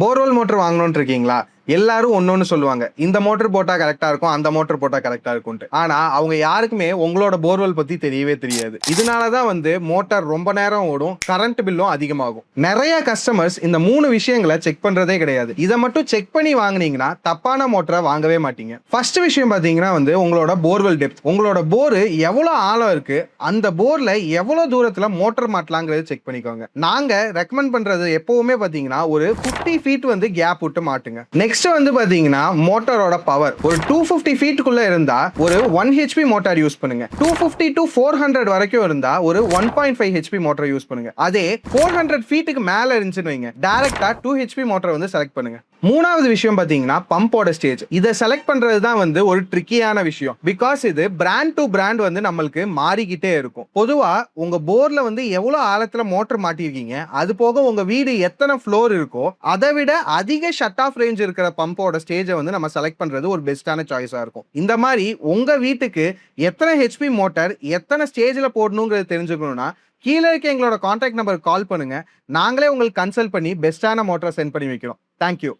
Borewell motor வாங்கணும்னு இருக்கீங்களா? எல்லாரும் ஒன்னொன்னு சொல்லுவாங்க. இந்த மோட்டர் போட்டா கரெக்டா இருக்கும், அந்த மோட்டர் போட்டா கரெக்டா இருக்கும்ட்டு. ஆனா அவங்க யாருக்குமே உங்களோட போர்வெல் பத்தி தெரியவே தெரியாது. இதனாலதான் மோட்டார் ரொம்ப நேரம் ஓடும், கரண்ட் பில்லும் அதிகமாகும். நிறைய கஸ்டமர்ஸ் இந்த 3 விஷயங்களை செக் பண்றதே கிடையாது. இதை மட்டும் செக் பண்ணி வாங்குனீங்கன்னா தப்பான மோட்டரை வாங்கவே மாட்டீங்க. ஃபர்ஸ்ட் விஷயம் பாத்தீங்கன்னா உங்களோட போர்வெல் டெப்த். உங்களோட போர் எவ்வளவு ஆழம் இருக்கு, அந்த போர்ல எவ்வளவு தூரத்துல மோட்டர் மாட்டலாங்கிறது செக் பண்ணிக்கோங்க. நாங்க ரெக்கமெண்ட் பண்றது எப்பவுமே பாத்தீங்கன்னா ஒரு 50 ஃபீட் கேப் விட்டு மாட்டுங்க. நெக்ஸ்ட் பாத்தீங்கன்னா மோட்டாரோட பவர். ஒரு 250 ஃபீட்டுக்குள்ள இருந்தா ஒரு 1 ஹெச்பி மோட்டார் யூஸ் பண்ணுங்க. 250 to 400 வரைக்கும் இருந்தா ஒரு 1.5 ஹெச்பி மோட்டார் யூஸ் பண்ணுங்க. அதே 400 ஃபீட்டுக்கு மேல இருந்துச்சுன்னு வைங்க, டைரக்டா 2 ஹெச்பி மோட்டார் செலக்ட் பண்ணுங்க. மூணாவது விஷயம் பாத்தீங்கன்னா பம்போட ஸ்டேஜ். இதை செலக்ட் பண்றது தான் ஒரு ட்ரிக்கியான விஷயம். பிகாஸ் இது பிராண்ட் டு பிராண்ட் நம்மளுக்கு மாறிக்கிட்டே இருக்கும். பொதுவா உங்க போர்ல எவ்வளவு ஆழத்துல மோட்டர் மாட்டிருக்கீங்க, அது போக உங்க வீடு எத்தனை ஃப்ளோர் இருக்கோ அதை விட அதிக ஷட் ஆஃப் ரேஞ்ச் இருக்கிற பம்போட ஸ்டேஜை நம்ம செலக்ட் பண்றது ஒரு பெஸ்டான சாய்ஸா இருக்கும். இந்த மாதிரி உங்க வீட்டுக்கு எத்தனை ஹெச்பி மோட்டார் எத்தனை ஸ்டேஜ்ல போடணுங்கிறது தெரிஞ்சுக்கணும்னா கீழே இருக்க எங்களோட கான்டாக்ட் நம்பருக்கு கால் பண்ணுங்க. நாங்களே உங்களுக்கு கன்சல்ட் பண்ணி பெஸ்டான மோட்டரை சென்ட் பண்ணி வைக்கிறோம். தேங்க்யூ.